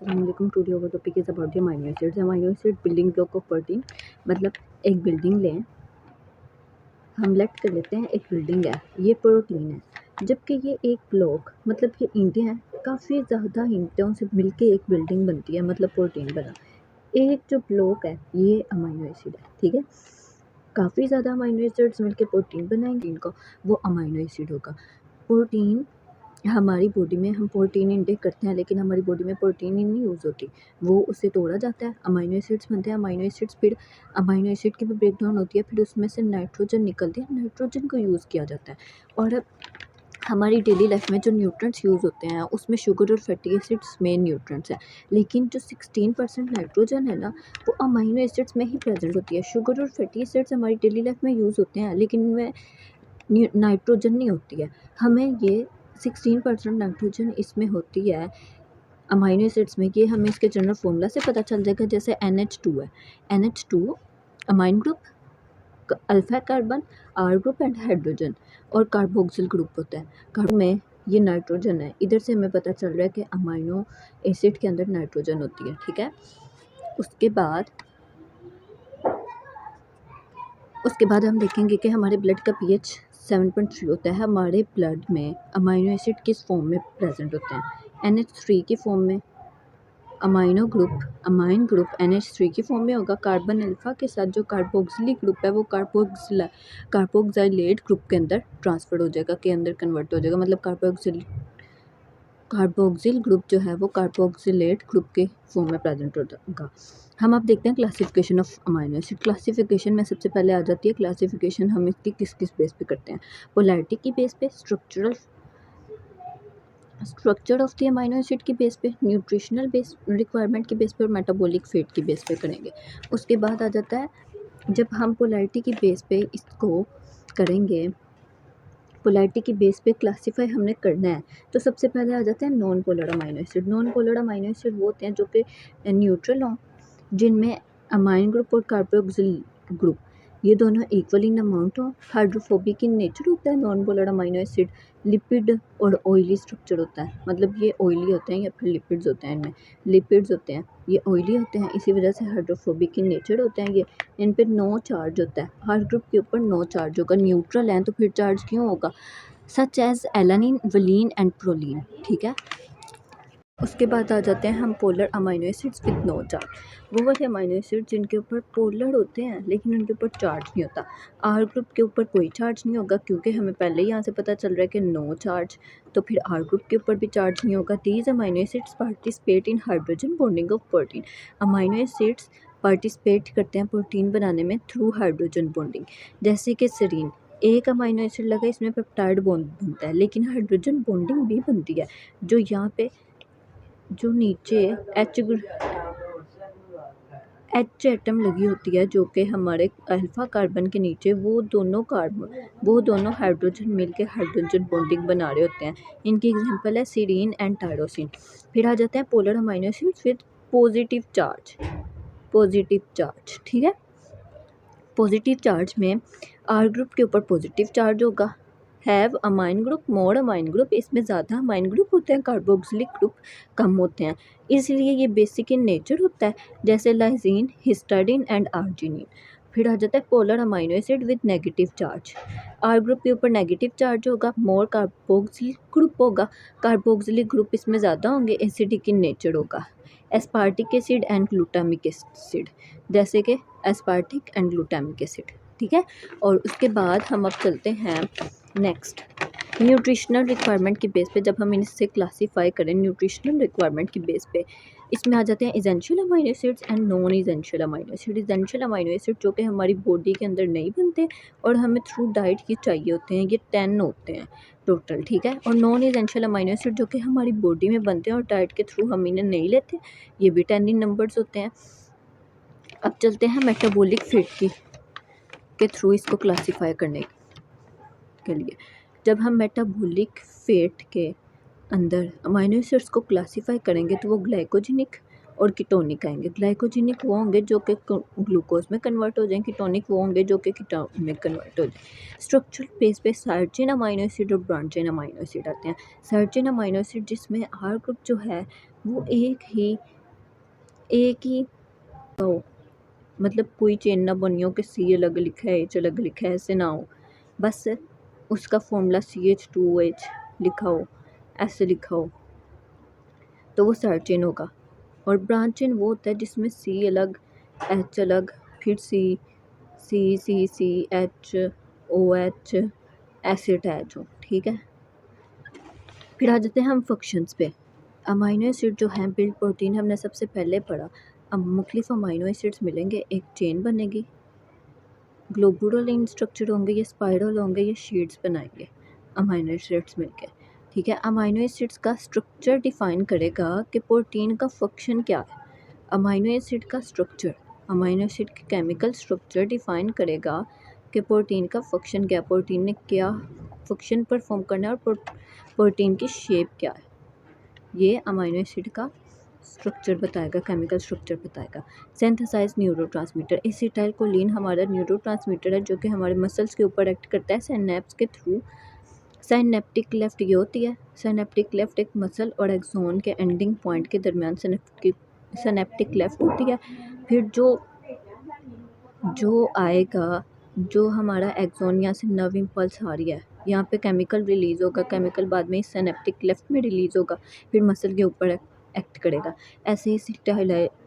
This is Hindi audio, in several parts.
अस्सलाम वालेकुम। Today our topic is about the amino acids. Amino acid building block of protein. मतलब एक बिल्डिंग लें, हम लेट कर लेते हैं एक बिल्डिंग है, ये प्रोटीन है, जबकि ये एक ब्लॉक मतलब ये ईंटें हैं, काफ़ी ज़्यादा ईंटों से मिलके एक बिल्डिंग बनती है, मतलब प्रोटीन बना। एक जो ब्लॉक है ये अमीनो एसिड है, ठीक है। काफ़ी ज़्यादा अमीनो एसिड्स मिलके प्रोटीन बनाएंगे, इनको वो अमीनो एसिड होगा। प्रोटीन हमारी बॉडी में हम प्रोटीन इनटेक करते हैं, लेकिन हमारी बॉडी में प्रोटीन ही नहीं यूज़ होती, वो उससे तोड़ा जाता है, अमीनो एसिड्स बनते हैं। अमीनो एसिड्स फिर अमीनो एसिड की भी ब्रेकडाउन होती है, फिर उसमें से नाइट्रोजन निकलती है, नाइट्रोजन को यूज़ किया जाता है। और हमारी डेली लाइफ में जो न्यूट्रिएंट्स यूज़ होते हैं उसमें शुगर और फैटी एसिड्स मेन न्यूट्रिएंट्स हैं, लेकिन जो 16% नाइट्रोजन है ना, वो अमीनो एसिड्स में ही प्रेजेंट होती है। शुगर और फैटी एसिड्स हमारी डेली लाइफ में यूज़ होते हैं, लेकिन इनमें नाइट्रोजन नहीं होती है। हमें ये 16% नाइट्रोजन इसमें होती है अमीनो एसिड्स में। ये हमें इसके जनरल फॉर्मूला से पता चल जाएगा। जैसे NH2 है, NH2 amine group, alpha carbon, R group and hydrogen, और कार्बोक्सिल ग्रुप होता है। कार्बन में ये नाइट्रोजन है, इधर से हमें पता चल रहा है कि अमीनो एसिड के अंदर नाइट्रोजन होती है, ठीक है। उसके बाद हम देखेंगे कि हमारे ब्लड का pH 7.3 होता है। हमारे ब्लड में अमीनो एसिड किस फॉर्म में प्रेजेंट होते हैं? NH3 की फॉर्म में। अमीन ग्रुप NH3 की फॉर्म में होगा। कार्बन अल्फा के साथ जो कार्बोक्सिलिक ग्रुप है वो कार्बोक्सिलेट ग्रुप के अंदर ट्रांसफर हो जाएगा, के अंदर कन्वर्ट हो जाएगा। मतलब कार्बोक्सिल ग्रुप जो है वो कार्बोक्सिलेट ग्रुप के फॉर्म में प्रेजेंट होगा। हम अब देखते हैं classification of amino acid. Classification में सबसे पहले आ जाती है क्लासिफिकेशन हम इसकी किस किस बेस पे करते हैं। पोलैरिटी की बेस पे, structure of the amino acid की बेस पे, न्यूट्रिशनल बेस रिक्वायरमेंट की बेस पे, और मेटाबॉलिक फेट की बेस पे करेंगे। उसके बाद आ जाता है, जब हम पोलैरिटी की बेस पे इसको करेंगे, पोलैरिटी की बेस पे क्लासीफाई हमने करना है, तो सबसे पहले आ जाते हैं non polar amino acid. Non polar amino acid वो होते हैं जो कि न्यूट्रल हों, जिनमें अमाइन ग्रुप और कार्बोक्सिल ग्रुप ये दोनों इक्वल इन अमाउंट हो। हाइड्रोफोबिक इन नेचर होता है non polar amino acid. Lipid और ऑयली स्ट्रक्चर होता है, मतलब ये ऑयली होते हैं या फिर लिपिड्स होते हैं, इनमें लिपिड्स होते हैं, ये ऑयली होते हैं, इसी वजह से हाइड्रोफोबिक इन नेचर होते हैं। ये इन पे नो चार्ज होता है, हर ग्रुप के ऊपर नो चार्ज होगा। न्यूट्रल हैं तो फिर चार्ज क्यों होगा? Such as alanine, valine and proline, ठीक है। उसके बाद आ जाते हैं हम polar amino acids with no charge. वो वाले अमीनो एसिड जिनके ऊपर पोलर होते हैं लेकिन उनके ऊपर चार्ज नहीं होता। आर ग्रुप के ऊपर कोई चार्ज नहीं होगा, क्योंकि हमें पहले ही यहाँ से पता चल रहा है कि नो चार्ज, तो फिर आर ग्रुप के ऊपर भी चार्ज नहीं होगा। These amino acids participate in hydrogen bonding of protein. Amino acids participate करते हैं प्रोटीन बनाने में थ्रू हाइड्रोजन बॉन्डिंग। जैसे कि सेरीन, एक अमीनो एसिड लगा, इसमें पेप्टाइड बॉन्ड बनता है, लेकिन हाइड्रोजन बॉन्डिंग भी बनती है। जो यहाँ पे जो नीचे एच एटम लगी होती है, जो कि हमारे अल्फा कार्बन के नीचे, वो दोनों हाइड्रोजन मिलके हाइड्रोजन बॉन्डिंग बना रहे होते हैं। इनकी एग्जांपल है सीरीन एंड टायरोसिन। फिर आ जाते हैं polar amino acids with positive charge, ठीक है। पॉजिटिव चार्ज में आर ग्रुप के ऊपर पॉजिटिव चार्ज होगा। Have amine group, more amine group, इसमें ज़्यादा अमाइन ग्रुप होते हैं, कार्बोक्सिलिक ग्रुप कम होते हैं, इसलिए ये बेसिक इन नेचर होता है, जैसे लाइजीन, हिस्टाडीन एंड आर्जिनिन। फिर आ जाता है polar amino acid with negative charge. R group के ऊपर नेगेटिव चार्ज होगा, मोर कार्बोक्सिलिक ग्रुप होगा, कार्बोक्सिलिक ग्रुप इसमें ज़्यादा होंगे, एसिडिक इन नेचर होगा। Aspartic acid and glutamic acid, जैसे कि एस्पार्टिक एंड ग्लूटामिक एसिड, ठीक है। और उसके बाद हम अब चलते हैं नेक्स्ट न्यूट्रिशनल रिक्वायरमेंट की बेस पे। जब हम इनसे क्लासीफाई करें न्यूट्रिशनल रिक्वायरमेंट की बेस पे, इसमें आ जाते हैं essential amino acids and non essential amino acid. Essential amino acid जो कि हमारी बॉडी के अंदर नहीं बनते और हमें थ्रू डाइट ही चाहिए होते हैं, ये 10 होते हैं टोटल, ठीक है। और नॉन एसेंशियल अमीनो एसिड जो कि हमारी बॉडी में बनते हैं और डाइट के थ्रू हम इन्हें नहीं लेते, ये भी 10 इन नंबर्स होते हैं। अब चलते हैं मेटाबॉलिक फेट के थ्रू इसको क्लासीफाई करने के लिए। जब हम मेटाबॉलिक फेट के अंदर अमीनो एसिड्स को क्लासीफाई करेंगे तो वो ग्लाइकोजेनिक और कीटोनिक आएंगे। ग्लाइकोजेनिक वो होंगे जो कि ग्लूकोज में कन्वर्ट हो जाएंगे, कीटोनिक वो होंगे जो कि कीटोन में कन्वर्ट हो जाएंगे। स्ट्रक्चरल बेस पे साइड चेन अमीनो एसिड और ब्रांच चेन अमीनो एसिड आते हैं। साइड चेन अमीनो एसिड जिसमें आर ग्रुप जो है वो एक ही हो, मतलब कोई चेन ना बनी हो कि सी अलग लिखा है एच अलग लिखा है, ऐसे ना हो। बस उसका फॉर्मूला CH2H लिखा हो, ऐसे लिखा हो, तो वो साइड चेन होगा। और ब्रांच चेन वो होता है जिसमें सी अलग, एच अलग, फिर सी एच ओ एच ऐसे अटैच हो, ठीक है। फिर आ जाते हैं हम फंक्शंस पे। अमाइनो एसिड जो हैं बिल्ड प्रोटीन हमने सबसे पहले पढ़ा। अब मुख्तलिफ अमाइनो एसिड्स मिलेंगे, एक चेन बनेगी, ग्लोबुलर इन स्ट्रक्चर होंगे, ये स्पाइरल होंगे, ये शीट्स बनाएंगे अमाइनो एसिड्स मिलके, ठीक है। अमाइनो एसिड्स का स्ट्रक्चर डिफाइन करेगा कि प्रोटीन का फंक्शन क्या है। अमाइनो एसिड का स्ट्रक्चर, अमाइनो एसिड के केमिकल स्ट्रक्चर डिफाइन करेगा कि प्रोटीन का फंक्शन क्या है, प्रोटीन ने क्या फंक्शन परफॉर्म करना है और प्रोटीन की शेप क्या है, ये अमाइनो एसिड का स्ट्रक्चर बताएगा, केमिकल स्ट्रक्चर बताएगा। सिंथेसाइज न्यूरोट्रांसमीटर, एसिटाइलकोलिन हमारा न्यूरोट्रांसमीटर है जो कि हमारे मसल्स के ऊपर एक्ट करता है सिनैप्स के थ्रू। साइनेप्टिक लेफ्ट ये होती है, साइनेप्टिक लेफ्ट एक मसल और एक्सोन के एंडिंग पॉइंट के दरमियान सिनेप्टिक लेफ्ट होती है। फिर जो आएगा, जो हमारा एक्सोन यहाँ से नर्व इम्पल्स आ रही है, यहाँ पे केमिकल रिलीज़ होगा, केमिकल बाद में सिनेप्टिक लेफ्ट में रिलीज़ होगा, फिर मसल के ऊपर एक्ट करेगा। ऐसे ही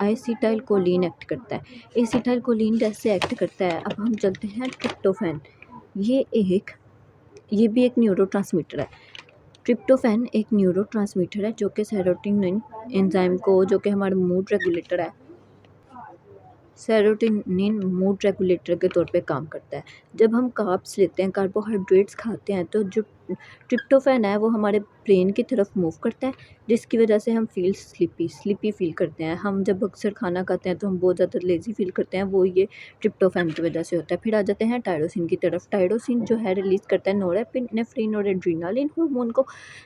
एसिटाइलकोलिन एक्ट करता है। एसिटाइलकोलिन जैसे एक्ट करता है। अब हम चलते हैं ट्रिप्टोफैन, ये भी एक न्यूरोट्रांसमीटर है। ट्रिप्टोफैन एक न्यूरोट्रांसमीटर है जो कि सेरोटोनिन एंजाइम को, जो कि हमारा मूड रेगुलेटर है, सेरोटोनिन मूड रेगुलेटर के तौर पे काम करता है। जब हम कार्ब्स लेते हैं, कार्बोहाइड्रेट्स खाते हैं, तो जो ट्रिप्टोफैन है वो हमारे ब्रेन की तरफ मूव करता है, जिसकी वजह से हम स्लीपी फील करते हैं। हम जब अक्सर खाना खाते हैं तो हम बहुत ज़्यादा लेज़ी फील करते हैं, वो ये ट्रिप्टोफैन की वजह से होता है। फिर आ जाते हैं टायरोसिन की तरफ। टायरोसिन जो है रिलीज़ करता है नोरेपिनेफ्रिन और एड्रीनालिन हार्मोन को।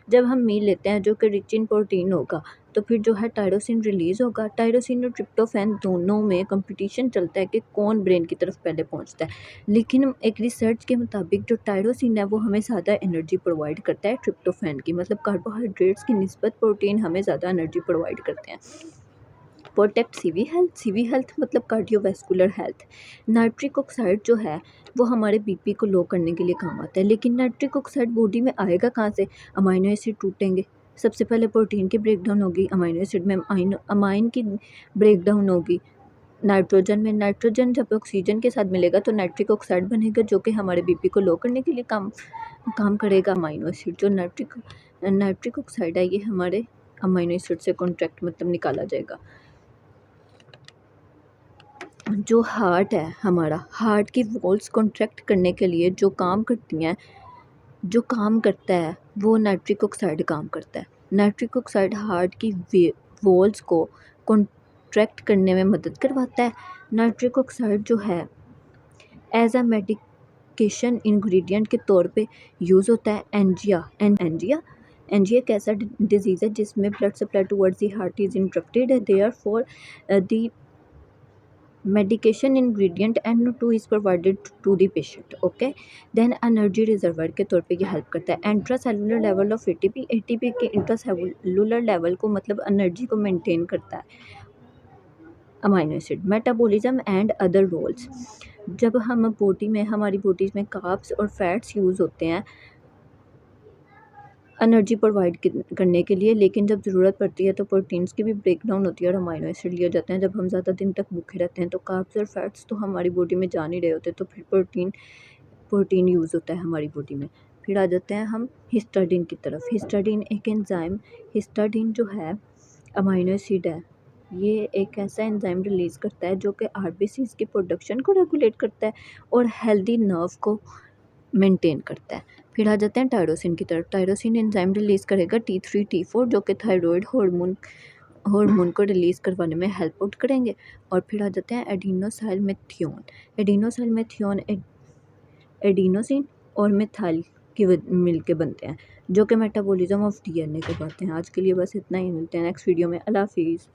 जब हम मील लेते हैं जो कि रिच इन प्रोटीन होगा, तो फिर जो है टायरोसिन रिलीज़ होगा। टायरोसिन और ट्रिप्टोफैन दोनों में कंपटीशन चलता है कि कौन ब्रेन की तरफ पहले पहुंचता है। लेकिन एक रिसर्च के मुताबिक जो टायरोसिन है वो हमें ज़्यादा एनर्जी प्रोवाइड करता है ट्रिप्टोफैन की, मतलब कार्बोहाइड्रेट्स की निस्बत प्रोटीन हमें ज़्यादा एनर्जी प्रोवाइड करते हैं। प्रोटेक्ट सीवी हेल्थ मतलब कार्डियोवैस्कुलर हेल्थ। नाइट्रिक ऑक्साइड जो है वो हमारे बीपी को लो करने के लिए काम आता है। लेकिन नाइट्रिक ऑक्साइड बॉडी में आएगा कहाँ से? अमाइनो एसिड टूटेंगे, सबसे पहले प्रोटीन की ब्रेकडाउन होगी, अमाइनो एसिड में अमाइन की ब्रेकडाउन होगी, नाइट्रोजन में, नाइट्रोजन जब ऑक्सीजन के साथ मिलेगा तो नाइट्रिक ऑक्साइड बनेगा जो कि हमारे बीपी को लो करने के लिए काम करेगा। अमाइनो एसिड जो नाइट्रिक ऑक्साइड है ये हमारे अमाइनो एसिड से कॉन्ट्रैक्ट मतलब निकाला जाएगा। जो हार्ट है हमारा, हार्ट की वॉल्स कॉन्ट्रैक्ट करने के लिए जो काम करती हैं, जो काम करता है वो नाइट्रिक ऑक्साइड काम करता है। नाइट्रिक ऑक्साइड हार्ट की वॉल्स को कॉन्ट्रैक्ट करने में मदद करवाता है। नाइट्रिक ऑक्साइड जो है एज अ मेडिकेशन इंग्रेडिएंट के तौर पे यूज़ होता है। एंजिया एक ऐसा डिजीज़ है जिसमें blood supply towards the heart is interrupted है, therefore the medication ingredient NO2 is provided to the patient. Okay, then energy reservoir के तौर पे ये हेल्प करता है। इंट्रासेलुलर लेवल ऑफ ATP के इंट्रासेलुलर लेवल को मतलब एनर्जी को मेंटेन करता है amino acid. Metabolism and other roles, जब हम हमारी बॉडी में कार्ब्स और फैट्स यूज़ होते हैं एनर्जी प्रोवाइड करने के लिए, लेकिन जब ज़रूरत पड़ती है तो प्रोटीन्स की भी ब्रेकडाउन होती है और अमाइनो एसिड लिए जाते हैं। जब हम ज़्यादा दिन तक भूखे रहते हैं तो कार्ब्स और फैट्स तो हमारी बॉडी में जा नहीं रहे होते, तो फिर प्रोटीन यूज़ होता है हमारी बॉडी में। फिर आ जाते हैं हम हिस्टाडीन की तरफ। हिस्टाडीन एक एंजाइम, हिस्टाडीन जो है अमाइनो एसिड है, ये एक ऐसा एंजाइम रिलीज़ करता है जो कि RBCs की प्रोडक्शन को रेगुलेट करता है और हेल्दी नर्व को मेंटेन करता है। फिर आ जाते हैं टायरोसिन की तरफ। टायरोसिन एंजाइम रिलीज़ करेगा T3 T4 जो कि थायराइड हार्मोन को रिलीज़ करवाने में हेल्प आउट करेंगे। और फिर आ जाते हैं एडिनोसाइल मेथियोन। एडिनोसाइल मेथियोन एडिनोसिन और मिथाइल की मिल के बनते हैं जो कि मेटाबॉलिज्म ऑफ DNA करवाते हैं। आज के लिए बस इतना ही, मिलते हैं नेक्स्ट वीडियो में। अल्लाह हाफिज़।